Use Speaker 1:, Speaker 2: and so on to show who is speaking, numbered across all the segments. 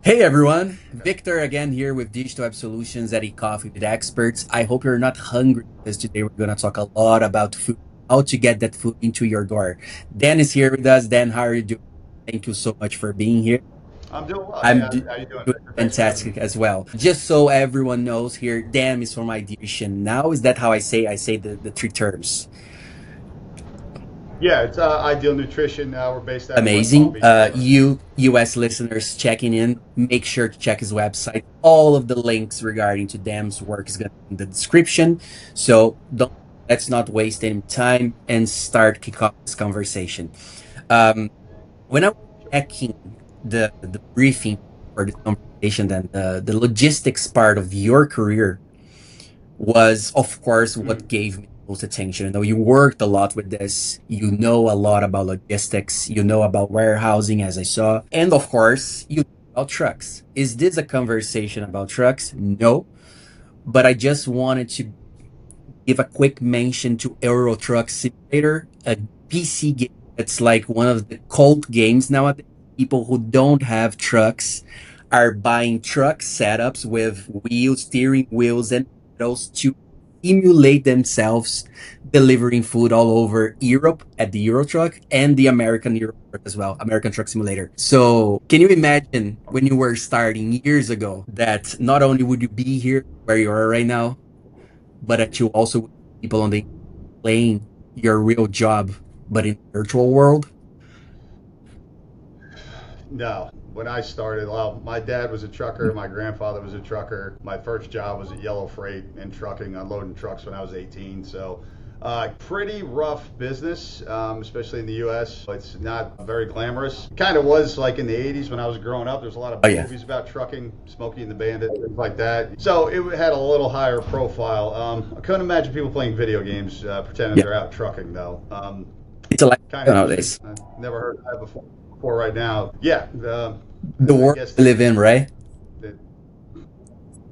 Speaker 1: Hey everyone, Victor again here with Digital Web Solutions at eCoffee with Experts. I hope you're not hungry because today we're going to talk a lot about food, how to get that food into your door. Dan is here with us. Dan, how are you doing? Thank you so much for being here.
Speaker 2: I'm doing well.
Speaker 1: I'm
Speaker 2: Yeah,
Speaker 1: do-
Speaker 2: how you doing,
Speaker 1: doing
Speaker 2: Victor? Thanks for having
Speaker 1: fantastic
Speaker 2: me.
Speaker 1: as well. Just so everyone knows here, Dan is from Ideation. Now, is that how I say? I say the three terms.
Speaker 2: Yeah, it's Ideal Nutrition. We're based out of West Palm
Speaker 1: Amazing.
Speaker 2: Beach, Florida.
Speaker 1: You US listeners checking in, make sure to check his website. All of the links regarding to Dam's work is going to be in the description. So don't let's not waste any time and start kick off this conversation. Um, when I was checking the briefing for this conversation, then the logistics part of your career was, of course, what
Speaker 2: Mhm.
Speaker 1: gave me most attention. You know, you worked a lot with this. You know a lot about logistics. You know about warehousing, as I saw. And of course, you know about trucks. Is this a conversation about trucks? No. But I just wanted to give a quick mention to Euro Truck Simulator, a PC game that's like one of the cult games nowadays. People who don't have trucks are buying truck setups with wheels, steering wheels, and pedals to simulate themselves delivering food all over Europe at the Euro Truck and the American Euro Truck as well, American Truck Simulator. So, can you imagine when you were starting years ago that not only would you be here where you are right now, but that you also would people on the playing your real job, but in virtual world?
Speaker 2: No, when I started, well, my dad was a trucker. My grandfather was a trucker. My first job was at Yellow Freight and trucking, unloading trucks when I was 18. So, pretty rough business, especially in the U.S. It's not very glamorous. Kind of was like in the 80s when I was growing up. There's a lot
Speaker 1: Oh
Speaker 2: of
Speaker 1: yeah.
Speaker 2: movies about trucking, Smokey and the Bandit, things like that. So it had a little higher profile. I couldn't imagine people playing video games pretending
Speaker 1: Yeah.
Speaker 2: they're out trucking, though.
Speaker 1: It's a
Speaker 2: Kind of
Speaker 1: lifestyle
Speaker 2: interesting.
Speaker 1: nowadays.
Speaker 2: I never heard of that before right now. Yeah,
Speaker 1: The
Speaker 2: I
Speaker 1: world
Speaker 2: guess
Speaker 1: we live in, right?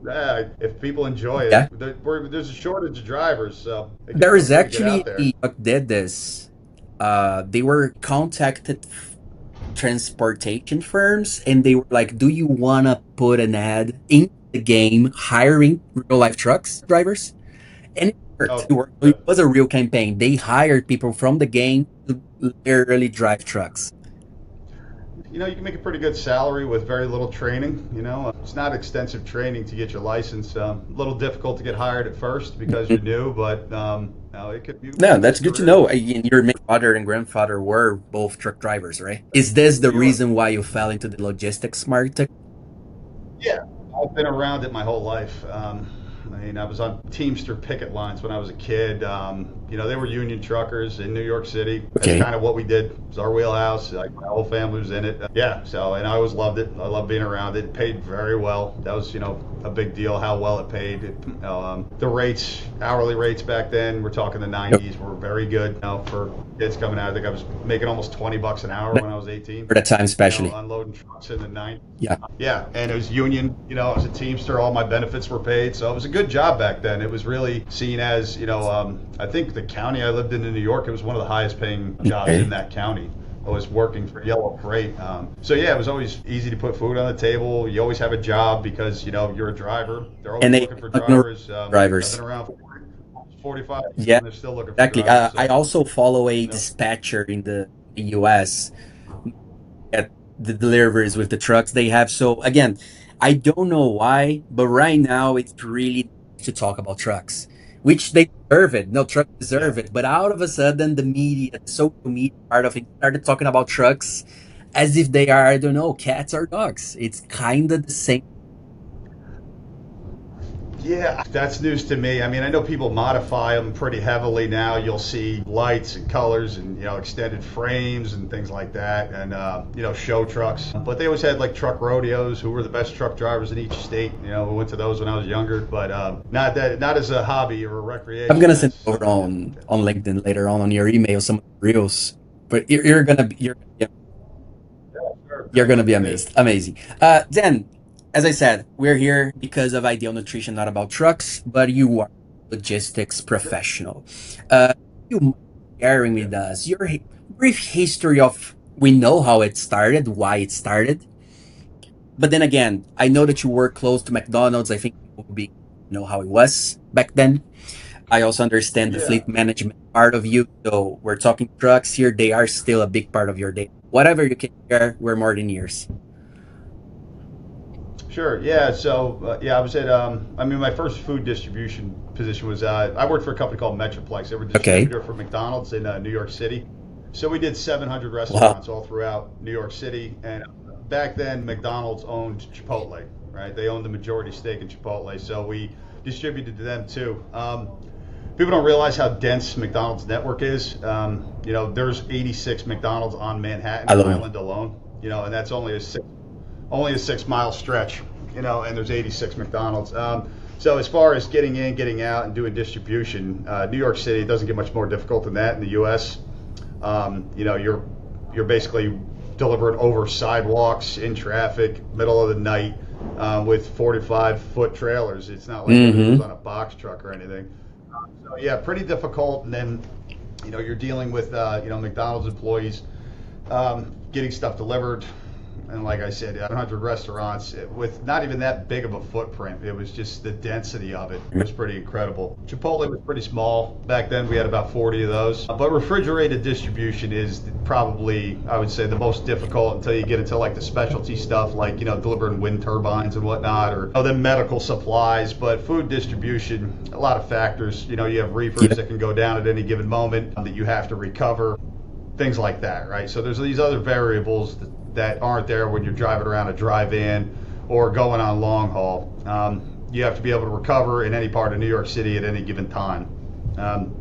Speaker 2: the if people enjoy
Speaker 1: Yeah.
Speaker 2: it, there's a shortage of drivers, so it can
Speaker 1: There
Speaker 2: feel
Speaker 1: is
Speaker 2: good to get
Speaker 1: actually
Speaker 2: out there.
Speaker 1: did this. They were contacted transportation firms and they were like, "Do you wanna put an ad in the game hiring real life trucks drivers?" And it worked.
Speaker 2: Oh,
Speaker 1: It worked. It
Speaker 2: good.
Speaker 1: was a real campaign. They hired people from the game to literally drive trucks.
Speaker 2: You can make a pretty good salary with very little training. It's not extensive training to get your license. A little difficult to get hired at first because you're new, but no, you can
Speaker 1: No,
Speaker 2: make a
Speaker 1: that's
Speaker 2: nice
Speaker 1: good to
Speaker 2: career
Speaker 1: know.
Speaker 2: with it.
Speaker 1: Your father and grandfather were both truck drivers, right? Is this the
Speaker 2: We were,
Speaker 1: reason why you fell into the logistics market?
Speaker 2: yeah, I've been around it my whole life. I was on Teamster picket lines when I was a kid. They were union truckers in New York City. That's
Speaker 1: Okay.
Speaker 2: kind of what we did. It was our wheelhouse. Like my whole family was in it. Yeah. So, and I always loved it. I loved being around it. It paid very well. That was, a big deal how well it paid. The rates, hourly rates back then, we're talking the
Speaker 1: Yep.
Speaker 2: 90s, were very good. For kids coming out, I think I was making almost $20 an hour when I was 18.
Speaker 1: For that time, especially.
Speaker 2: Unloading trucks in the 90s.
Speaker 1: Yeah.
Speaker 2: Yeah, and it was union. I was a Teamster. All my benefits were paid, so it was a good job back then. It was really seen as, I think the county I lived in New York, it was one of the highest paying jobs in
Speaker 1: Okay.
Speaker 2: that county. I was working for Yellow Freight. So yeah, it was always easy to put food on the table. You always have a job because you're a driver. They're
Speaker 1: And
Speaker 2: always
Speaker 1: they
Speaker 2: looking for
Speaker 1: ignore
Speaker 2: drivers. I've been
Speaker 1: drivers.
Speaker 2: around for 45,
Speaker 1: Yeah,
Speaker 2: and they're still looking for
Speaker 1: exactly.
Speaker 2: drivers.
Speaker 1: I
Speaker 2: So
Speaker 1: also follow a
Speaker 2: you know,
Speaker 1: dispatcher in the US at the deliveries with the trucks they have. So again, I don't know why, but right now it's really to talk about trucks, which they deserve it. No, trucks
Speaker 2: yeah.
Speaker 1: deserve it. But out of a sudden, the media, the social media part of it, started talking about trucks as if they are, I don't know, cats or dogs. It's kind of the same.
Speaker 2: Yeah, that's news to me. I know people modify them pretty heavily now. You'll see lights and colors and extended frames and things like that, and show trucks. But they always had like truck rodeos. Who were the best truck drivers in each state? We went to those when I was younger, but not as a hobby or a
Speaker 1: I'm
Speaker 2: recreation.
Speaker 1: gonna send
Speaker 2: That's
Speaker 1: over
Speaker 2: something.
Speaker 1: on LinkedIn later on your email some of the reels. But you're gonna be
Speaker 2: Sure.
Speaker 1: you're
Speaker 2: I'd
Speaker 1: gonna
Speaker 2: love
Speaker 1: be
Speaker 2: to see it.
Speaker 1: amazed. Amazing. Then, as I said, we're here because of Ideal Nutrition, not about trucks, but you are a logistics
Speaker 2: Sure.
Speaker 1: professional. Uh, you mind sharing
Speaker 2: Yeah.
Speaker 1: with us your brief history of we know how it started, why it started. But then again, I know that you work close to McDonald's. I think it will be know how it was back then. I also understand the
Speaker 2: Yeah.
Speaker 1: fleet management part of you. So we're talking trucks here. They are still a big part of your day. Whatever you can share, we're more than years.
Speaker 2: Sure. Yeah. So yeah, I was at. I mean, my first food distribution position was. I worked for a company called Metroplex. They were a
Speaker 1: Okay.
Speaker 2: distributor for McDonald's in New York City. So we did 700
Speaker 1: Wow.
Speaker 2: restaurants all throughout New York City. And back then, McDonald's owned Chipotle. Right? They owned the majority stake in Chipotle. So we distributed to them too. People don't realize how dense McDonald's network is. There's 86 McDonald's on
Speaker 1: I
Speaker 2: Manhattan
Speaker 1: love him.
Speaker 2: Island alone. And that's only a 6 mile stretch, and there's 86 McDonald's. So as far as getting in, getting out, and doing distribution, New York City doesn't get much more difficult than that in the U.S. You're basically delivering over sidewalks in traffic, middle of the night, with 45-foot trailers. It's not like everyone's
Speaker 1: Mm-hmm.
Speaker 2: on a box truck or anything. So yeah, pretty difficult. And then, you're dealing with McDonald's employees getting stuff delivered. And like I said, 100 restaurants with not even that big of a footprint. It was just the density of it was pretty incredible. Chipotle was pretty small. Back then, we had about 40 of those. But refrigerated distribution is probably, I would say, the most difficult until you get into like the specialty stuff, like, delivering wind turbines and whatnot, or then medical supplies. But food distribution, a lot of factors. You have reefers
Speaker 1: Yeah.
Speaker 2: that can go down at any given moment that you have to recover, things like that, right? So there's these other variables that aren't there when you're driving around a drive-in or going on long haul. You have to be able to recover in any part of New York City at any given time. Um,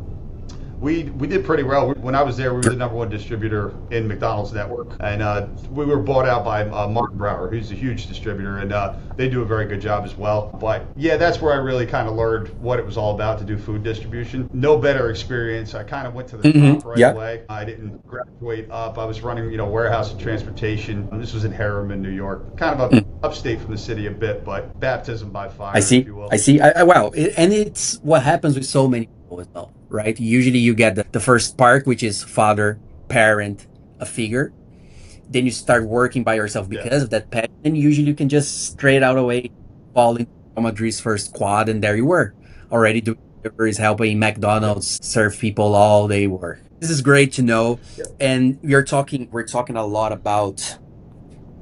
Speaker 2: we did pretty well. When I was there, we were the number one distributor in McDonald's network, and we were bought out by Martin Brower, who's a huge distributor, and they do a very good job as well. But yeah, that's where I really kind of learned what it was all about to do food distribution. No better experience. I kind of went to the top
Speaker 1: Mm-hmm.
Speaker 2: right
Speaker 1: Yeah.
Speaker 2: away. I didn't graduate up. I was running, warehouse and transportation. This was in Harriman, New York, kind of upstate from the city a bit, but baptism by
Speaker 1: I
Speaker 2: fire, if
Speaker 1: see.
Speaker 2: you
Speaker 1: I
Speaker 2: will.
Speaker 1: see. Wow. And it's what happens with so many people as well, right? Usually you get the first part, which is father, parent, a figure. Then you start working by yourself
Speaker 2: Yeah.
Speaker 1: because of that passion. And usually you can just straight out away fall into Madrid's first quad, and there you were, already doing deliveries, helping
Speaker 2: Yep.
Speaker 1: McDonald's serve people all day work. This is great to know.
Speaker 2: Yep.
Speaker 1: And we're talking a lot about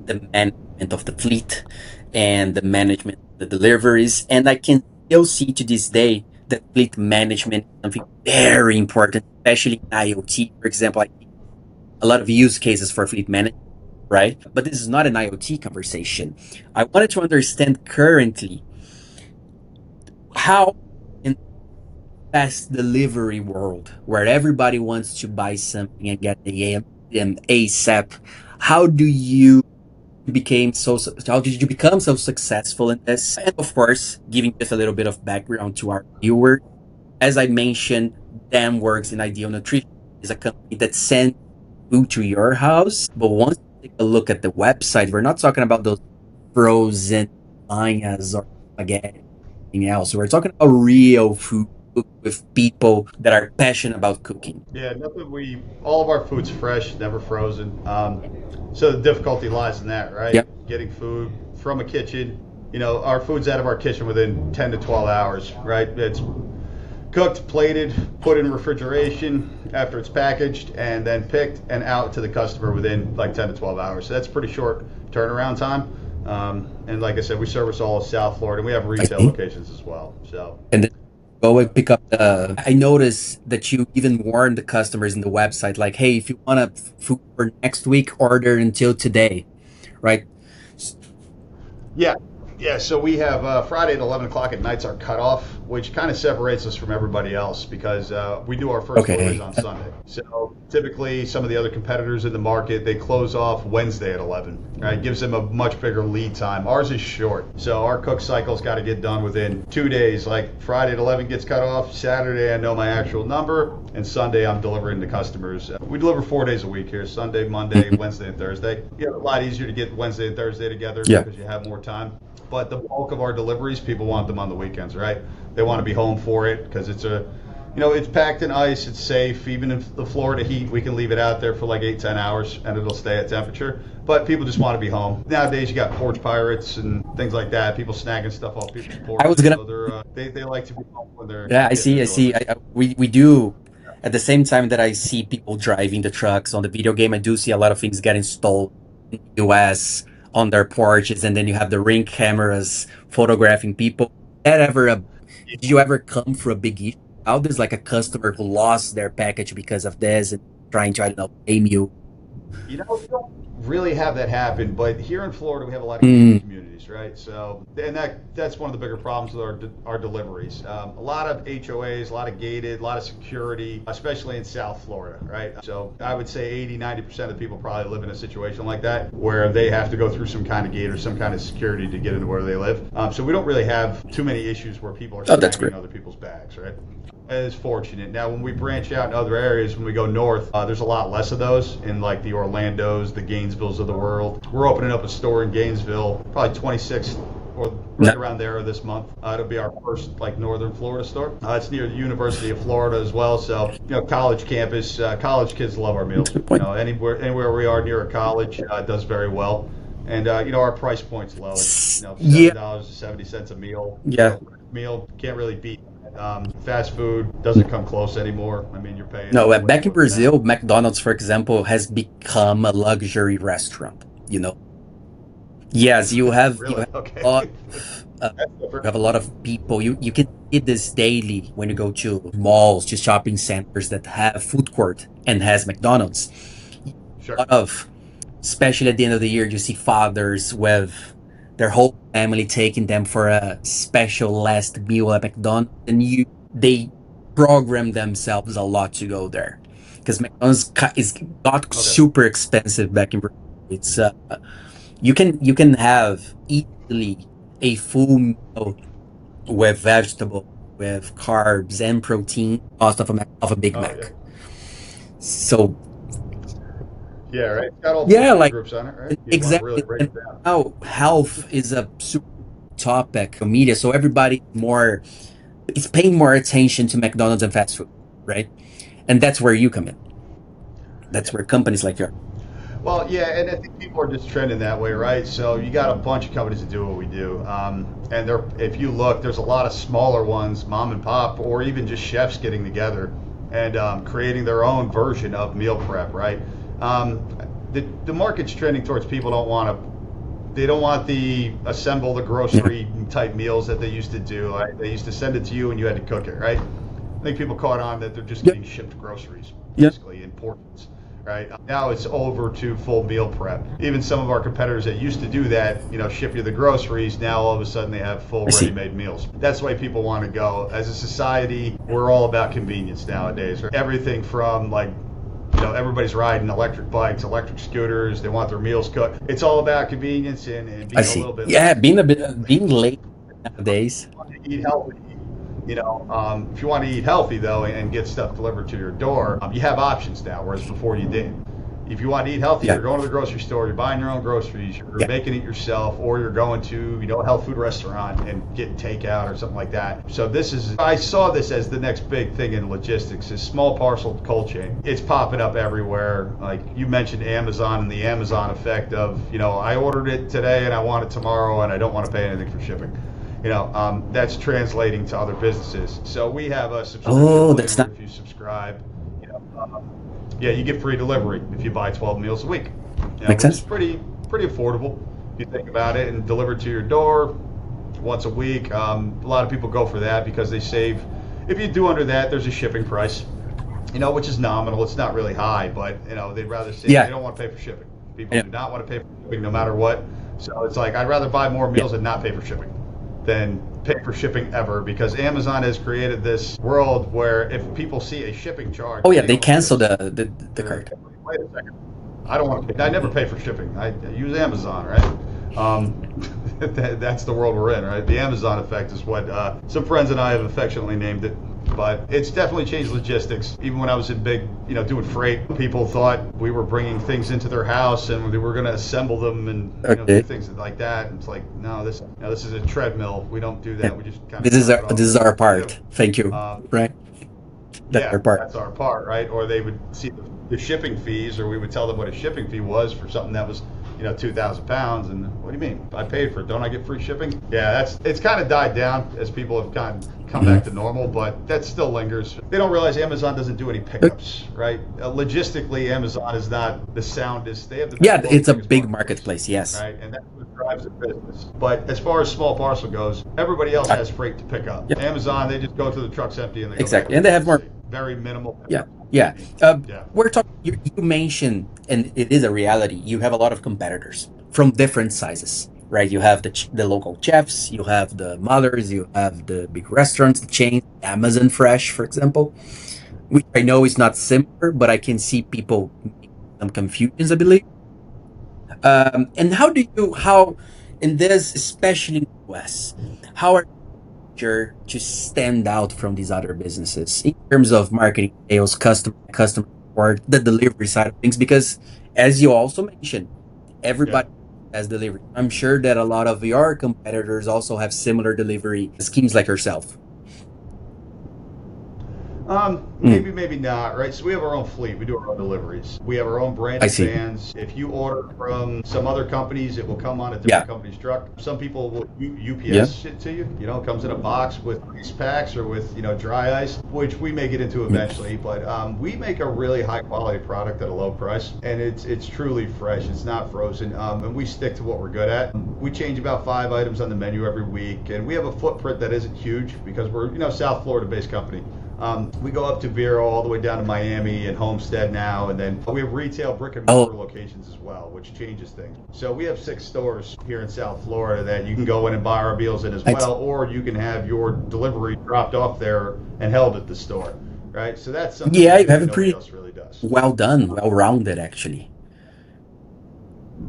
Speaker 1: the management of the fleet and the management of the deliveries. And I can still see to this day that fleet management is something very important, especially in IoT. For example, I see a lot of use cases for fleet management, right? But this is not an IoT conversation. I wanted to understand currently how in fast delivery world where everybody wants to buy something and get them ASAP, how do you how did you become so successful in this? And of course, giving just a little bit of background to our viewers, as I mentioned, Dan works in Ideal Nutrition, is a company that sends food to your house. But once you take a look at the website, we're not talking about those frozen lasagnas or spaghetti, anything else. We're talking about real food cooked with people that are passionate about cooking.
Speaker 2: Yeah, nothing. All of our food's fresh, never frozen. So the difficulty lies in that, right?
Speaker 1: Yep.
Speaker 2: Getting food from a kitchen. Our food's out of our kitchen within 10 to 12 hours, right? It's cooked, plated, put in refrigeration after it's packaged, and then picked and out to the customer within like 10 to 12 hours. So that's pretty short turnaround time. And like I said, we service all of South Florida, and we have
Speaker 1: I
Speaker 2: retail
Speaker 1: see.
Speaker 2: locations as well. So
Speaker 1: And then go and pick up the. I noticed that you even warn the customers in the website, like, hey, if you want a food for next week, order until today, right?
Speaker 2: yeah, yeah. So we have Friday at 11 o'clock at night's our cutoff, which kind of separates us from everybody else because we do our first deliveries
Speaker 1: Okay.
Speaker 2: on Sunday. So typically, some of the other competitors in the market they close off Wednesday at 11. Right, gives them a much bigger lead time. Ours is short, so our cook cycle's got to get done within 2 days. Like Friday at 11 gets cut off. Saturday I know my actual number, and Sunday I'm delivering to customers. We deliver 4 days a week here: Sunday, Monday,
Speaker 1: Mhm.
Speaker 2: Wednesday, and Thursday. Yeah, a lot easier to get Wednesday and Thursday together
Speaker 1: Yeah.
Speaker 2: because you have more time. But the bulk of our deliveries, people want them on the weekends, right? They want to be home for it because It's packed in ice. It's safe. Even in the Florida heat, we can leave it out there for like 8, 10 hours, and it'll stay at temperature. But people just want to be home. Nowadays, you got porch pirates and things like that. People snagging stuff off people's
Speaker 1: I was
Speaker 2: porches,
Speaker 1: gonna.
Speaker 2: so they like to be home when they're
Speaker 1: Yeah, I
Speaker 2: getting
Speaker 1: see.
Speaker 2: their
Speaker 1: I see.
Speaker 2: delivery.
Speaker 1: We do. At the same time that I see people driving the trucks on the video game, I do see a lot of things get installed in the US on their porches, and then you have the ring cameras photographing people. That ever a, did you ever come for a big issue? How does like a customer who lost their package because of this and trying to, I don't know, blame you?
Speaker 2: We don't really have that happen, but here in Florida, we have a lot of
Speaker 1: Mm,
Speaker 2: gated communities, right? So, and that's one of the bigger problems with our deliveries. A lot of HOAs, a lot of gated, a lot of security, especially in South Florida, right? So, I would say 80, 90% of people probably live in a situation like that where they have to go through some kind of gate or some kind of security to get into where they live. So, we don't really have too many issues where people are
Speaker 1: oh, that's great.
Speaker 2: snagging other people's bags, right? Is fortunate. Now, when we branch out in other areas, when we go north, there's a lot less of those in like the Orlandos, the Gainesvilles of the world. We're opening up a store in Gainesville, probably 26th or
Speaker 1: No,
Speaker 2: right around there this month. It'll be our first like northern Florida store. It's near the University of Florida as well, so college campus. College kids love our
Speaker 1: that's
Speaker 2: meals.
Speaker 1: a good point.
Speaker 2: Anywhere we are near a college does very well. And our price point's low. It's
Speaker 1: Yeah,
Speaker 2: $7.70 a meal.
Speaker 1: yeah.
Speaker 2: Meal can't really beat. Fast food doesn't come close anymore. I mean, you're paying
Speaker 1: No,
Speaker 2: way
Speaker 1: back in
Speaker 2: more than that.
Speaker 1: Brazil, McDonald's, for example, has become a luxury restaurant. You know, yes, you
Speaker 2: Really?
Speaker 1: have a
Speaker 2: Okay.
Speaker 1: lot
Speaker 2: That's
Speaker 1: you
Speaker 2: different.
Speaker 1: have a lot of people. You can see this daily when you go to malls, to shopping centers that have food court and has McDonald's. A
Speaker 2: Sure.
Speaker 1: lot of, especially at the end of the year, you see fathers with their whole family taking them for a special last meal at McDonald's, and they program themselves a lot to go there because McDonald's is got
Speaker 2: Okay.
Speaker 1: super expensive back in Brazil. It's you can have easily a full meal with vegetable, with carbs and protein, cost of a Big
Speaker 2: Oh yeah.
Speaker 1: Mac. So
Speaker 2: Yeah, right. It's got all four
Speaker 1: yeah,
Speaker 2: food
Speaker 1: like
Speaker 2: groups on it, right? You want to really
Speaker 1: exactly.
Speaker 2: break
Speaker 1: And
Speaker 2: it down.
Speaker 1: now health is a super topic on media, so everybody more is paying more attention to McDonald's and fast food, right? And that's where you come in. That's
Speaker 2: Yeah.
Speaker 1: where companies like yours.
Speaker 2: Well, yeah, and I think people are just trending that way, right? So you got a bunch of companies that do what we do, and if you look, there's a lot of smaller ones, mom and pop, or even just chefs getting together and creating their own version of meal prep, right? Um, the market's trending towards people they don't want the assemble the
Speaker 1: Yeah.
Speaker 2: grocery type meals that they used to do. Right? They used to send it to you and you had to cook it, right? I think people caught on that they're just
Speaker 1: Yep.
Speaker 2: getting shipped groceries,
Speaker 1: Yep.
Speaker 2: basically, in portions. Right now, it's over to full meal prep. Even some of our competitors that used to do that, ship you the groceries. Now, all of a sudden, they have full
Speaker 1: I see.
Speaker 2: ready-made meals. That's the way people want to go. As a society, we're all about convenience nowadays. Right? Everything from like everybody's riding electric bikes, electric scooters. They want their meals cooked. It's all about convenience and
Speaker 1: I
Speaker 2: being a
Speaker 1: see.
Speaker 2: little bit
Speaker 1: Yeah,
Speaker 2: lazy.
Speaker 1: being late nowadays.
Speaker 2: Eat healthy. If you want to eat healthy though and get stuff delivered to your door, you have options now, whereas before you didn't. If you want to eat healthy,
Speaker 1: Yeah,
Speaker 2: you're going to the grocery store, you're buying your own groceries, you're
Speaker 1: yeah.
Speaker 2: making it yourself, or you're going to, a health food restaurant and getting takeout or something like that. So I saw this as the next big thing in logistics is small parcel cold chain. It's popping up everywhere. Like you mentioned Amazon and the Amazon effect of, I ordered it today and I want it tomorrow and I don't want to pay anything for shipping. That's translating to other businesses. So we have a subscription
Speaker 1: Oh,
Speaker 2: plan
Speaker 1: that's
Speaker 2: where
Speaker 1: not
Speaker 2: if you subscribe, yeah, you get free delivery if you buy 12 meals a week,
Speaker 1: makes
Speaker 2: which is
Speaker 1: sense.
Speaker 2: pretty affordable if you think about it, and delivered to your door once a week. A lot of people go for that because they save. If you do under that, there's a shipping price, which is nominal. It's not really high, but they'd rather save. They
Speaker 1: Yeah,
Speaker 2: don't want to pay for shipping. People
Speaker 1: yeah,
Speaker 2: do not want to pay for shipping no matter what. So it's like I'd rather buy more
Speaker 1: yeah.
Speaker 2: meals and not pay for shipping than pay for shipping ever because Amazon has created this world where if people see a shipping charge,
Speaker 1: Oh yeah,
Speaker 2: they
Speaker 1: they
Speaker 2: don't
Speaker 1: cancel
Speaker 2: notice.
Speaker 1: the
Speaker 2: They're like,
Speaker 1: card.
Speaker 2: wait a second. I don't want to pay. I never pay for shipping. I use Amazon, right? That's the world we're in, right? The Amazon effect is what some friends and I have affectionately named it. But it's definitely changed logistics. Even when I was in big, doing freight, people thought we were bringing things into their house and we were going to assemble them and do
Speaker 1: Okay.
Speaker 2: things like that. And it's like, no, this is a treadmill. We don't do
Speaker 1: Yeah.
Speaker 2: that. We just kind of
Speaker 1: This is
Speaker 2: drop
Speaker 1: our
Speaker 2: it
Speaker 1: this
Speaker 2: off
Speaker 1: is
Speaker 2: at
Speaker 1: our
Speaker 2: wherever we do.
Speaker 1: part. Thank you.
Speaker 2: Um,
Speaker 1: Right. That's
Speaker 2: Yeah,
Speaker 1: our part.
Speaker 2: that's our part, right? Or they would see the shipping fees, or we would tell them what a shipping fee was for something that was, 2,000 pounds. And what do you mean? I paid for it. Don't I get free shipping? Yeah, it's kind of died down as people have kind of come back to
Speaker 1: Mhm.
Speaker 2: normal, but that still lingers. They don't realize Amazon doesn't do any pickups, right? Logistically, Amazon is not the soundest. They have the
Speaker 1: Yeah,
Speaker 2: world's
Speaker 1: it's a
Speaker 2: biggest
Speaker 1: big
Speaker 2: marketplace,
Speaker 1: marketplace. Yes.
Speaker 2: right? And that's what drives the business. But as far as small parcel goes, everybody else
Speaker 1: I,
Speaker 2: has freight to pick up.
Speaker 1: yeah,
Speaker 2: Amazon, they just go to the truck's empty and they go back
Speaker 1: exactly.
Speaker 2: where
Speaker 1: And
Speaker 2: they
Speaker 1: they
Speaker 2: need
Speaker 1: have
Speaker 2: to
Speaker 1: more.
Speaker 2: see. Very minimal
Speaker 1: Yeah,
Speaker 2: pickup.
Speaker 1: yeah.
Speaker 2: Yeah.
Speaker 1: We're talking. You mentioned, and it is a reality. You have a lot of competitors from different sizes, right? You have the local chefs, you have the mothers, you have the big restaurants, the chains, Amazon Fresh, for example, which I know is not similar, but I can see people making some confusions, I believe. And how in this, especially in the US, how are to stand out from these other businesses in terms of marketing, sales, customer support, the delivery side of things? Because as you also mentioned,
Speaker 2: Yeah.
Speaker 1: everybody has delivery. I'm sure that a lot of your competitors also have similar delivery schemes like yourself. Mm,
Speaker 2: Maybe, maybe not, right? So we have our own fleet. We do our own deliveries. We have our own
Speaker 1: I
Speaker 2: branded
Speaker 1: see.
Speaker 2: vans. If you order from some other companies, it will come on a
Speaker 1: Yeah.
Speaker 2: different company's truck. Some people will
Speaker 1: Yeah.
Speaker 2: UPS shit to you. It comes in a box with ice packs or with, dry ice, which we may get into
Speaker 1: Yeah.
Speaker 2: eventually. But we make a really high quality product at a low price, and it's truly fresh. It's not frozen, and we stick to what we're good at. We change about 5 items on the menu every week, and we have a footprint that isn't huge because we're, South Florida-based company. We go up to Vero all the way down to Miami and Homestead now, and then we have retail brick and mortar
Speaker 1: Oh,
Speaker 2: locations as well, which changes things. So we have 6 stores here in South Florida that you can go in and buy our meals in as
Speaker 1: I
Speaker 2: well, or you can have your delivery dropped off there and held at the store, right? So that's something we
Speaker 1: yeah, you
Speaker 2: do
Speaker 1: have
Speaker 2: that
Speaker 1: a
Speaker 2: nobody
Speaker 1: pretty
Speaker 2: else really does.
Speaker 1: well done, well rounded actually.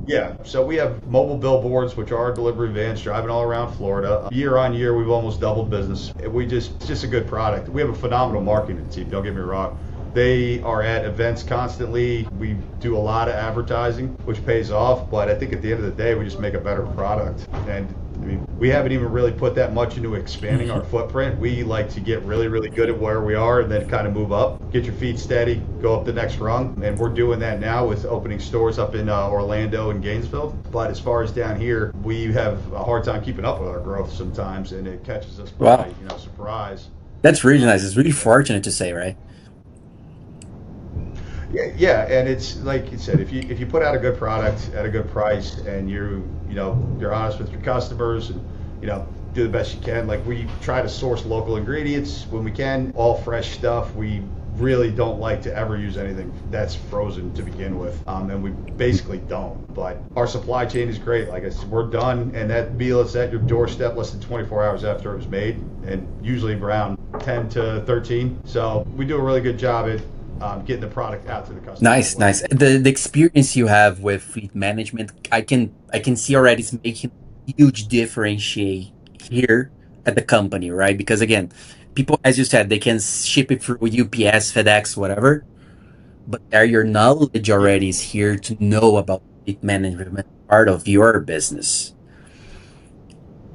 Speaker 2: Yeah, so we have mobile billboards, which are delivery vans driving all around Florida. Year on year, we've almost doubled business. It's just a good product. We have a phenomenal marketing team, don't get me wrong. They are at events constantly. We do a lot of advertising, which pays off, but I think at the end of the day, we just make a better product. And I mean, we haven't even really put that much into expanding our footprint. We like to get really, really good at where we are and then kind of move up, get your feet steady, go up the next rung. And we're doing that now with opening stores up in Orlando and Gainesville. But as far as down here, we have a hard time keeping up with our growth sometimes, and it catches us by,
Speaker 1: Wow,
Speaker 2: surprise.
Speaker 1: that's really nice. It's really
Speaker 2: Yeah.
Speaker 1: fortunate to say, right?
Speaker 2: Yeah, yeah, and it's like you said, if you put out a good product at a good price and you're honest with your customers and do the best you can. Like we try to source local ingredients when we can, all fresh stuff. We really don't like to ever use anything that's frozen to begin with, and we basically don't. But our supply chain is great. Like I said, we're done, and that meal is at your doorstep less than 24 hours after it was made, and usually around 10 to 13. So we do a really good job at getting the product out to the customer as
Speaker 1: Nice,
Speaker 2: well.
Speaker 1: nice. The experience you have with fleet management, I can see already it's making a huge differentiate here at the company, right? Because again, people, as you said, they can ship it through UPS, FedEx, whatever, but there your knowledge
Speaker 2: Yeah.
Speaker 1: already is here to know about fleet management part of your business.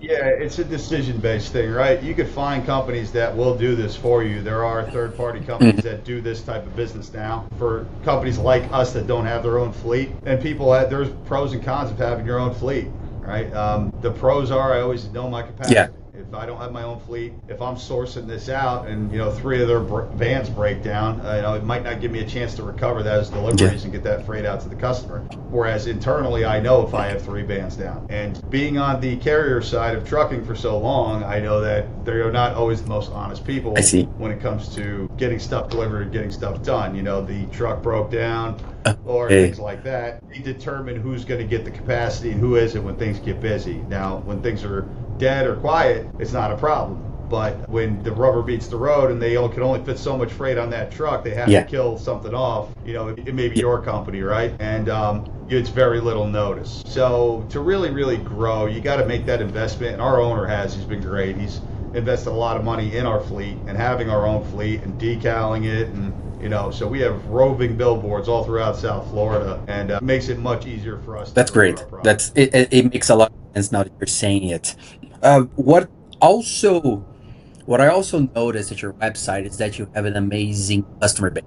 Speaker 2: Yeah, it's a decision-based thing, right? You could find companies that will do this for you. There are third-party companies
Speaker 1: Mhm.
Speaker 2: that do this type of business now. For companies like us that don't have their own fleet, and there's pros and cons of having your own fleet, right? The pros are I always know my
Speaker 1: Yeah,
Speaker 2: capacity. If I don't have my own fleet, if I'm sourcing this out and 3 of their vans break down, it might not give me a chance to recover that as
Speaker 1: yeah,
Speaker 2: deliveries and get that freight out to the customer. Whereas internally, I know if I have 3 vans down. And being on the carrier side of trucking for so long, I know that they're not always the most honest
Speaker 1: I
Speaker 2: people
Speaker 1: see.
Speaker 2: when it comes to getting stuff delivered and getting stuff done. The truck broke down or
Speaker 1: Okay.
Speaker 2: things like that. They determine who's going to get the capacity and who isn't when things get busy. Now, when things are dead or quiet, it's not a problem. But when the rubber meets the road and can only fit so much freight on that truck, they have to
Speaker 1: Yeah,
Speaker 2: kill something off. It may be
Speaker 1: yeah,
Speaker 2: your company, right? And it's very little notice. So to really, really grow, you got to make that investment. And our owner he's been great. He's invested a lot of money in our fleet and having our own fleet and decaling it and so we have roving billboards all throughout South Florida, and makes it much easier for us to
Speaker 1: that's
Speaker 2: deliver our
Speaker 1: great.
Speaker 2: product.
Speaker 1: It makes a lot of sense now that you're saying it. What also What I also noticed at your website is that you have an amazing customer base.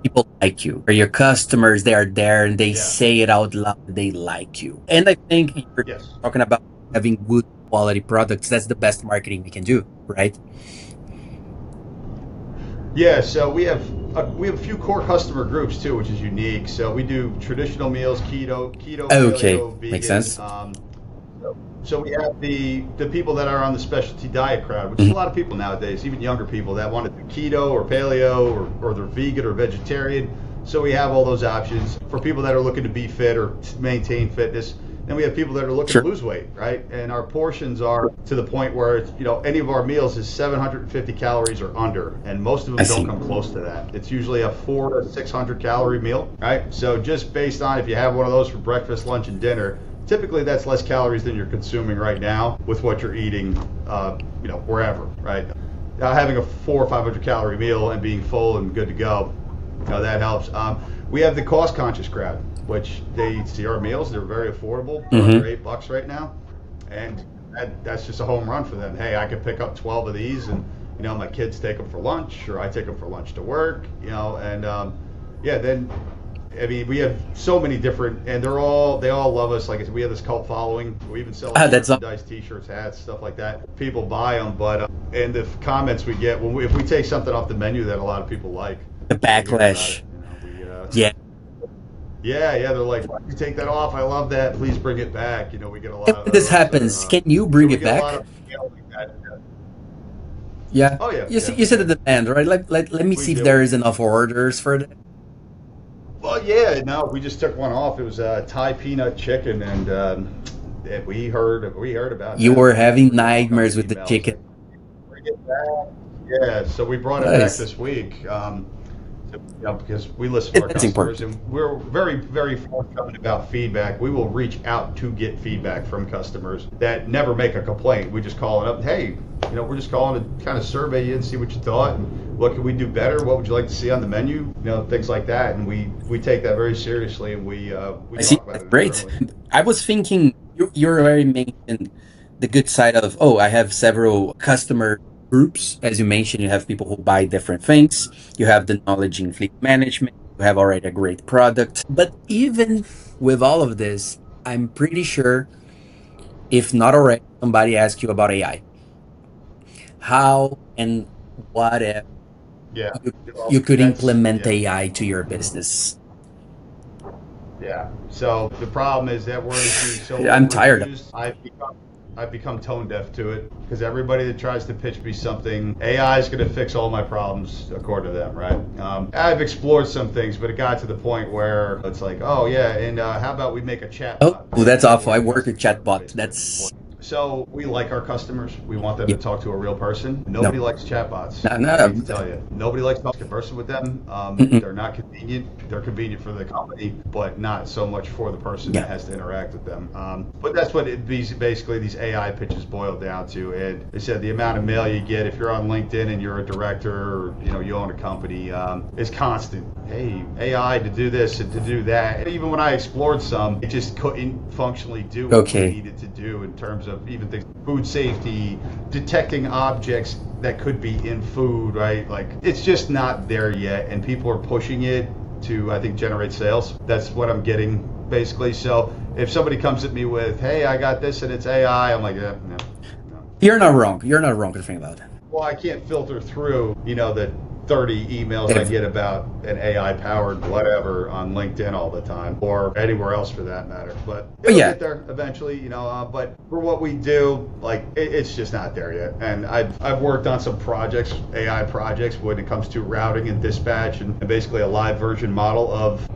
Speaker 1: People like you. Or your customers, they are there and they
Speaker 2: Yeah.
Speaker 1: say it out loud. They like you. And I think you're
Speaker 2: Yes.
Speaker 1: talking about having good quality products. That's the best marketing we can do, right?
Speaker 2: Yeah, so we have a few core customer groups too, which is unique. So we do traditional meals, keto,
Speaker 1: Okay,
Speaker 2: paleo,
Speaker 1: makes
Speaker 2: vegan.
Speaker 1: sense.
Speaker 2: So we have the people that are on the specialty diet crowd, which is a
Speaker 1: Mhm.
Speaker 2: lot of people nowadays, even younger people that want to do keto or paleo or they're vegan or vegetarian. So we have all those options for people that are looking to be fit or maintain fitness. Then we have people that are looking to
Speaker 1: Sure.
Speaker 2: lose weight, right? And our portions are to the point where any of our meals is 750 calories or under, and most of
Speaker 1: I
Speaker 2: them don't
Speaker 1: see.
Speaker 2: come close to that. It's usually a 400 to 600 calorie meal, right? So just based on if you have one of those for breakfast, lunch, and dinner, typically that's less calories than you're consuming right now with what you're eating, wherever, right? Having a 400 or 500 calorie meal and being full and good to go, that helps. We have the cost conscious crowd, which they see our meals. They're very affordable. They're under
Speaker 1: Hmm.
Speaker 2: $8 right now, and that's just a home run for them. Hey, I could pick up 12 of these, and my kids take them for lunch, or I take them for lunch to work. And yeah, then I mean, we have so many different, and they all love us. Like I said, we have this cult following. We even sell
Speaker 1: Ah,
Speaker 2: like
Speaker 1: that's
Speaker 2: merchandise, T-shirts, hats, stuff like that. People buy them, but and the comments we get if we take something off the menu that a lot of people like,
Speaker 1: the
Speaker 2: we hear about it.
Speaker 1: backlash. Yeah.
Speaker 2: Yeah, they're like, why did you take that off? I love that. Please bring it back. We get a
Speaker 1: And
Speaker 2: lot of
Speaker 1: when this
Speaker 2: those.
Speaker 1: happens, can you
Speaker 2: So
Speaker 1: bring
Speaker 2: we
Speaker 1: it
Speaker 2: get a lot
Speaker 1: back?
Speaker 2: of like that.
Speaker 1: Yeah.
Speaker 2: Oh yeah, yeah,
Speaker 1: You said
Speaker 2: yeah.
Speaker 1: the demand, right? Let me
Speaker 2: We
Speaker 1: see if
Speaker 2: do.
Speaker 1: there is enough orders for that.
Speaker 2: Well, yeah, no, we just took one off. It was Thai peanut chicken, and we heard about
Speaker 1: You
Speaker 2: that.
Speaker 1: were
Speaker 2: We
Speaker 1: having
Speaker 2: were getting all kinds
Speaker 1: nightmares
Speaker 2: of
Speaker 1: with the
Speaker 2: emails
Speaker 1: chicken.
Speaker 2: like, bring it back. Yeah, so we brought it back
Speaker 1: Nice.
Speaker 2: this week. Because we listen to our
Speaker 1: It's
Speaker 2: customers
Speaker 1: important.
Speaker 2: and we're very, very forthcoming about feedback. We will reach out to get feedback from customers that never make a complaint. We just call it up. Hey, we're just calling to kind of survey you and see what you thought and what can we do better. What would you like to see on the menu? Things like that. And we take that very seriously and we
Speaker 1: I see.
Speaker 2: talk about
Speaker 1: That's
Speaker 2: it
Speaker 1: great.
Speaker 2: internally.
Speaker 1: I was thinking you already mentioned the good side of, oh, I have several customer groups. As you mentioned, you have people who buy different things. You have the knowledge in fleet management. You have already a great product. But even with all of this, I'm pretty sure, if not already, somebody asked you about AI. How and what if
Speaker 2: Yeah.
Speaker 1: you,
Speaker 2: Well,
Speaker 1: you could
Speaker 2: that's
Speaker 1: implement
Speaker 2: yeah.
Speaker 1: AI to your business?
Speaker 2: Yeah. So the problem is that word is being so
Speaker 1: I'm tired of
Speaker 2: overused. I've become tone deaf to it because everybody that tries to pitch me something, AI is going to fix all my problems according to them, right? I've explored some things, but it got to the point where it's like, oh yeah, and how about we make a chat
Speaker 1: Oh,
Speaker 2: bot
Speaker 1: that's awful.
Speaker 2: for
Speaker 1: I
Speaker 2: your
Speaker 1: work with
Speaker 2: customer service,
Speaker 1: chatbot.
Speaker 2: basically.
Speaker 1: That's
Speaker 2: So we like our customers. We want them
Speaker 1: yeah.
Speaker 2: to talk to a real person.
Speaker 1: No,
Speaker 2: Nobody likes chatbots.
Speaker 1: no,
Speaker 2: I hate to
Speaker 1: no.
Speaker 2: tell you, nobody likes conversing with them.
Speaker 1: Mm-mm.
Speaker 2: They're not convenient. They're convenient for the company, but not so much for the person
Speaker 1: Yeah.
Speaker 2: that has to interact with them. But that's what basically these AI pitches boil down to. And they said the amount of mail you get if you're on LinkedIn and you're a director or you own a company is constant. Hey, AI to do this and to do that. And even when I explored some, it just couldn't functionally do what we
Speaker 1: Okay.
Speaker 2: needed to do in terms of even things, food safety, detecting objects that could be in food, right? Like it's just not there yet, and people are pushing it to, I think, generate sales. That's what I'm getting basically. So if somebody comes at me with, "Hey, I got this and it's AI," I'm like, no, no.
Speaker 1: You're not wrong. You're not wrong to think about it.
Speaker 2: Well, I can't filter through, the 30 emails I
Speaker 1: If,
Speaker 2: get about an AI powered whatever on LinkedIn all the time or anywhere else for that matter. But
Speaker 1: but
Speaker 2: it'll
Speaker 1: yeah,
Speaker 2: get there eventually, but for what we do, like it's just not there yet. And I've worked on some projects, AI projects when it comes to routing and dispatch and basically a live version model of,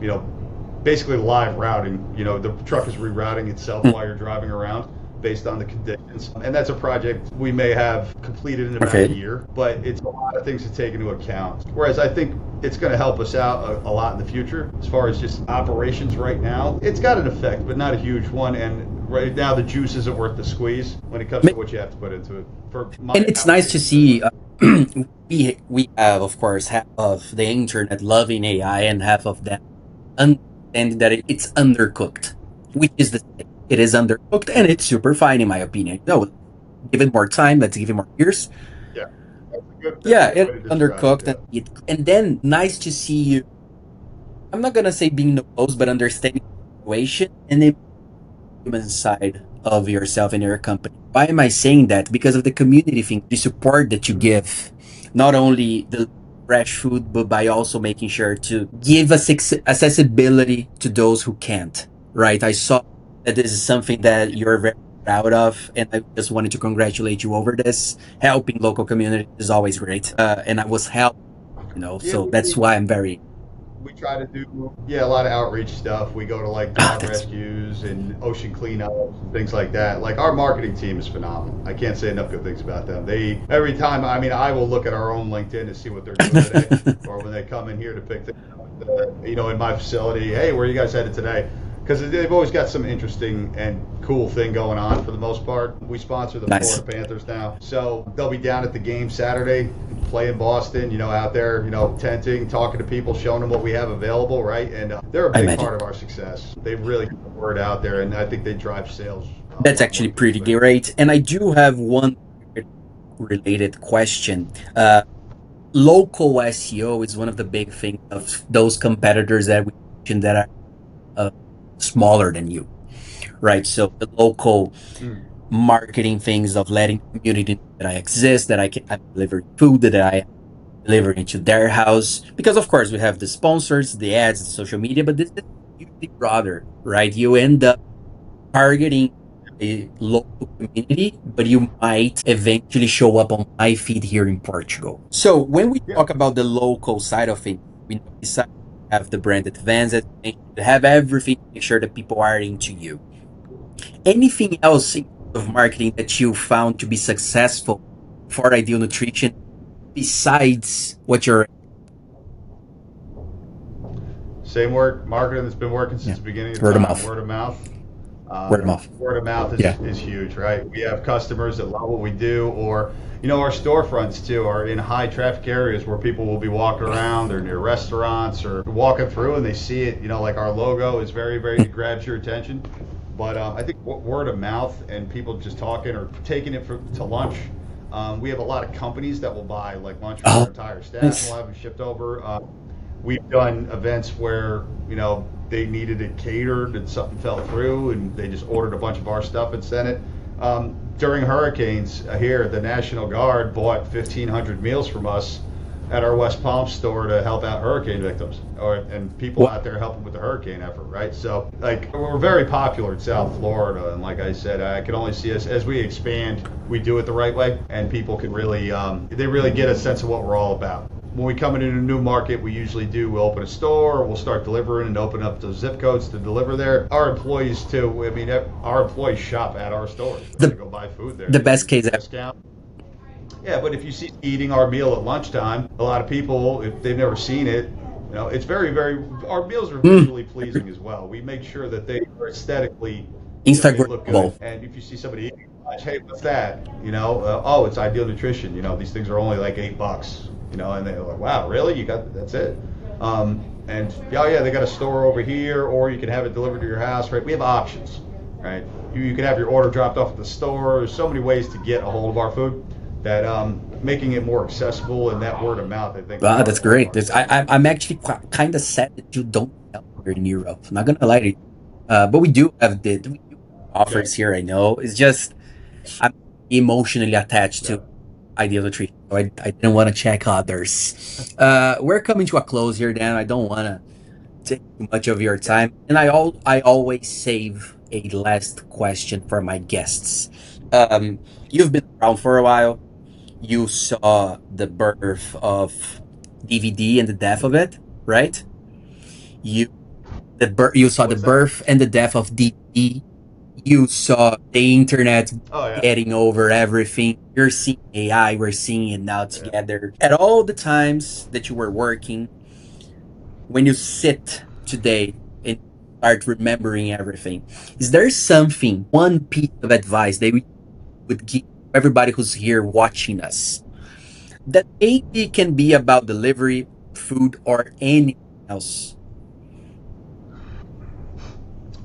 Speaker 2: basically live routing. The truck is rerouting itself
Speaker 1: mm,
Speaker 2: while you're driving around based on the conditions. And that's a project we may have completed in about a
Speaker 1: okay.
Speaker 2: year, but it's a lot of things to take into account. Whereas I think it's going to help us out a lot in the future as far as just operations right now. It's got an effect, but not a huge one. And right now the juice isn't worth the squeeze when it comes to what you have to put into it for my
Speaker 1: And it's nice to
Speaker 2: applications
Speaker 1: see.
Speaker 2: anyway.
Speaker 1: We have, of course, half of the internet loving AI and half of them understanding that it's undercooked, which is the thing. It is undercooked and it's super fine in my opinion. No, give it more time. Let's give it more years.
Speaker 2: Yeah. That's a
Speaker 1: Yeah,
Speaker 2: good
Speaker 1: it
Speaker 2: way to describe it.
Speaker 1: undercooked,
Speaker 2: Yeah.
Speaker 1: and then nice to see you. I'm not gonna say being the host, but understanding the situation and the human side of yourself and your company. Why am I saying that? Because of the community thing, the support that you give, not only the fresh food, but by also making sure to give us accessibility to those who can't. Right? I saw that this is something that you're very proud of, and I just wanted to congratulate you over this. Helping local community is always great, and I was helped,
Speaker 2: Yeah,
Speaker 1: so that's why I'm very.
Speaker 2: we try to do a lot of outreach stuff. We go to like
Speaker 1: Ah,
Speaker 2: dive
Speaker 1: that's
Speaker 2: rescues and ocean cleanups and things like that. Like our marketing team is phenomenal. I can't say enough good things about them. They every time, I mean, I will look at our own LinkedIn to see what they're doing today, or when they come in here to pick things up, in my facility. Hey, where are you guys headed today? Because they've always got some interesting and cool thing going on for the most part. We sponsor the
Speaker 1: nice.
Speaker 2: Florida Panthers now, so they'll be down at the game Saturday, playing Boston. Out there, tenting, talking to people, showing them what we have available, right? And they're a
Speaker 1: I
Speaker 2: big
Speaker 1: imagine.
Speaker 2: part of our success. They really get the word out there, and I think they drive sales a
Speaker 1: That's
Speaker 2: lot more
Speaker 1: actually pretty
Speaker 2: efficiently.
Speaker 1: great. And I do have one related question. Local SEO is one of the big things of those competitors that we mentioned that are uh, smaller than you, right? So the local
Speaker 2: Mm.
Speaker 1: marketing things of letting the community know that I exist, that I'm delivering food, that I am delivering to their house. Because of course we have the sponsors, the ads, the social media, but this is usually broader, right? You end up targeting a local community, but you might eventually show up on my feed here in Portugal. So when we
Speaker 2: Yeah.
Speaker 1: talk about the local side of things, we know besides have the branded vans that you have everything to make sure that people are into you. Anything else in terms of marketing that you found to be successful for Ideal Nutrition besides what you're.
Speaker 2: Same work, marketing that's been working
Speaker 1: Yeah,
Speaker 2: since the beginning of
Speaker 1: word of
Speaker 2: time.
Speaker 1: mouth.
Speaker 2: Word of mouth.
Speaker 1: Word of mouth.
Speaker 2: Word of mouth
Speaker 1: Yeah.
Speaker 2: is huge, right? We have customers that love what we do, or our storefronts too are in high traffic areas where people will be walking around, or near restaurants, or walking through, and they see it. Like our logo is very, very it grabs your attention. But I think word of mouth and people just talking or taking it to lunch. We have a lot of companies that will buy like lunch for their
Speaker 1: Oh,
Speaker 2: entire staff, and
Speaker 1: nice.
Speaker 2: we'll have them shipped over. We've done events where they needed it catered and something fell through, and they just ordered a bunch of our stuff and sent it. During hurricanes here, the National Guard bought 1,500 meals from us at our West Palm store to help out hurricane victims, and people
Speaker 1: What?
Speaker 2: out there helping with the hurricane effort, right? So, like, we're very popular in South Florida, and like I said, I can only see us as we expand, we do it the right way, and people can really, they really get a sense of what we're all about. When we come into a new market, we usually we'll open a store, we'll start delivering and open up those zip codes to deliver there. Our employees too, I mean, our employees shop at our stores. They're going to
Speaker 1: The
Speaker 2: go buy food there.
Speaker 1: the
Speaker 2: They
Speaker 1: best
Speaker 2: usually
Speaker 1: case
Speaker 2: get a
Speaker 1: ever.
Speaker 2: discount. Yeah, but if you see eating our meal at lunchtime, a lot of people, if they've never seen it, it's very, very, our meals are
Speaker 1: Mm,
Speaker 2: visually pleasing as well. We make sure that they are aesthetically, they look good.
Speaker 1: Instagrammable.
Speaker 2: And if you see somebody eating lunch, hey, what's that? Oh, it's Ideal Nutrition. These things are only like $8. And they're like, wow, really? That's it? And yeah, they got a store over here, or you can have it delivered to your house, right? We have options, right? You can have your order dropped off at the store. There's so many ways to get a hold of our food that making it more accessible, and that word of mouth, I think,
Speaker 1: Ah,
Speaker 2: are
Speaker 1: that's
Speaker 2: part of
Speaker 1: great.
Speaker 2: our
Speaker 1: I'm actually kind of sad that you don't sell here in Europe. I'm not gonna lie to you. But we do have
Speaker 2: yeah,
Speaker 1: offers here. I know. It's just I'm emotionally attached
Speaker 2: yeah.
Speaker 1: to Ideal Nutrition, so I didn't want to check others. We're coming to a close here, Dan. I don't want to take too much of your
Speaker 2: Yeah.
Speaker 1: time, and I always save a last question for my guests. You've been around for a while. You saw the birth of DVD and the death of it, right? You you saw the
Speaker 2: What's that?
Speaker 1: birth and the death of DVD. You saw the internet
Speaker 2: Oh yeah,
Speaker 1: getting over everything. You're seeing AI. We're seeing it now
Speaker 2: yeah.
Speaker 1: together. At all the times that you were working, when you sit today and start remembering everything, is there something, one piece of advice that we would give everybody who's here watching us that maybe can be about delivery, food, or anything else?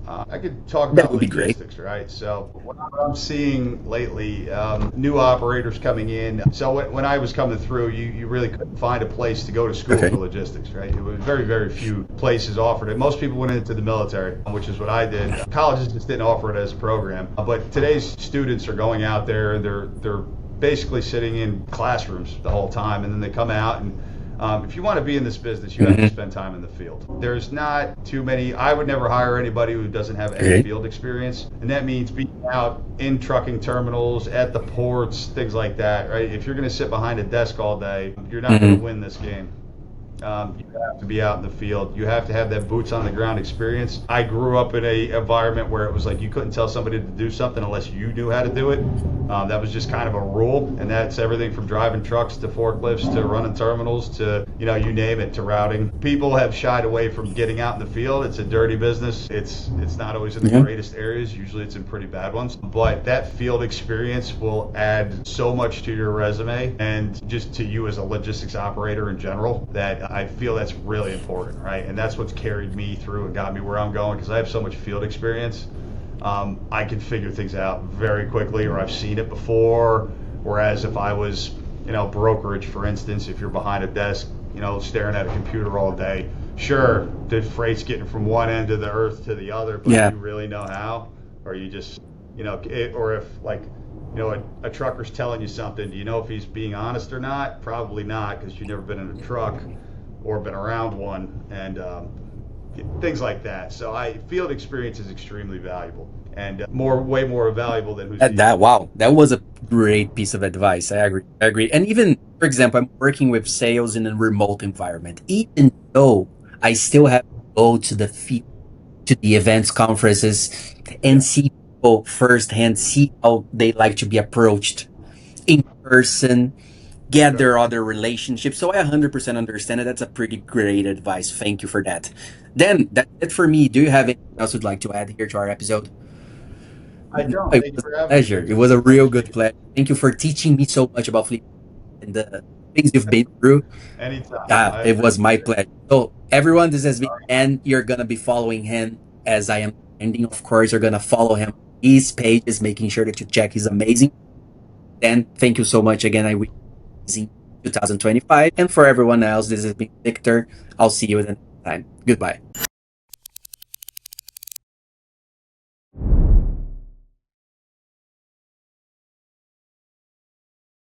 Speaker 2: I could talk
Speaker 1: That
Speaker 2: about
Speaker 1: would be great.
Speaker 2: logistics, right? So what I'm seeing lately, new operators coming in. So when I was coming through, you really couldn't find a place to go to school for
Speaker 1: Okay.
Speaker 2: logistics, right? It was very, very few places offered it. Most people went into the military, which is what I did. Colleges just didn't offer it as a program. But today's students are going out there and they're basically sitting in classrooms the whole time, and then they come out and if you want to be in this business, you have to
Speaker 1: Hmm.
Speaker 2: spend time in the field. There's not too many. I would never hire anybody who doesn't have any
Speaker 1: Okay.
Speaker 2: field experience, and that means being out in trucking terminals, at the ports, things like that, right? If you're going to sit behind a desk all day, you're not going to
Speaker 1: Hmm.
Speaker 2: win this game. You have to be out in the field. You have to have that boots on the ground experience. I grew up in a environment where it was like you couldn't tell somebody to do something unless you knew how to do it. That was just kind of a rule, and that's everything from driving trucks to forklifts to running terminals to you name it, to routing. People have shied away from getting out in the field. It's a dirty business. It's not always in the
Speaker 1: Yeah.
Speaker 2: greatest areas. Usually it's in pretty bad ones. But that field experience will add so much to your resume and just to you as a logistics operator in general that I feel that's really important, right? And that's what's carried me through and got me where I'm going because I have so much field experience. I can figure things out very quickly, or I've seen it before. Whereas if I was, brokerage, for instance, if you're behind a desk, staring at a computer all day, sure, the freight's getting from one end of the earth to the other, but
Speaker 1: Yeah.
Speaker 2: do you really know how? Or you just, or if like, a trucker's telling you something, do you know if he's being honest or not? Probably not, because you've never been in a truck or been around one, and things like that. So field experience is extremely valuable, and way more valuable than who's
Speaker 1: That
Speaker 2: the.
Speaker 1: wow, that was a great piece of advice. I agree. I agree. And even, for example, I'm working with sales in a remote environment. Even though I still have to go to the field, to the events, conferences, and
Speaker 2: Yeah,
Speaker 1: see people firsthand, see how they like to be approached in person, get
Speaker 2: sure.
Speaker 1: their other relationships. So I 100% understand it. That's a pretty great advice. Thank you for that. Then that's it for me. Do you have anything else you'd like to add here to our episode?
Speaker 2: I
Speaker 1: No,
Speaker 2: don't.
Speaker 1: it
Speaker 2: Thank you
Speaker 1: was
Speaker 2: for
Speaker 1: a
Speaker 2: having me,
Speaker 1: pleasure. It
Speaker 2: Victor.
Speaker 1: was a
Speaker 2: I
Speaker 1: real
Speaker 2: appreciate
Speaker 1: good
Speaker 2: it.
Speaker 1: pleasure. Thank you for teaching me so much about fleet and the things you've been through.
Speaker 2: Anytime. I
Speaker 1: It was my
Speaker 2: appreciate it.
Speaker 1: pleasure. So everyone, this has been Dan. You're gonna be following him as I am ending. Of course, you're gonna follow him. His pages, making sure that you check his amazing. Dan, thank you so much again. I wish you amazing 2025. And for everyone else, this has been Victor. I'll see you the next time. Goodbye.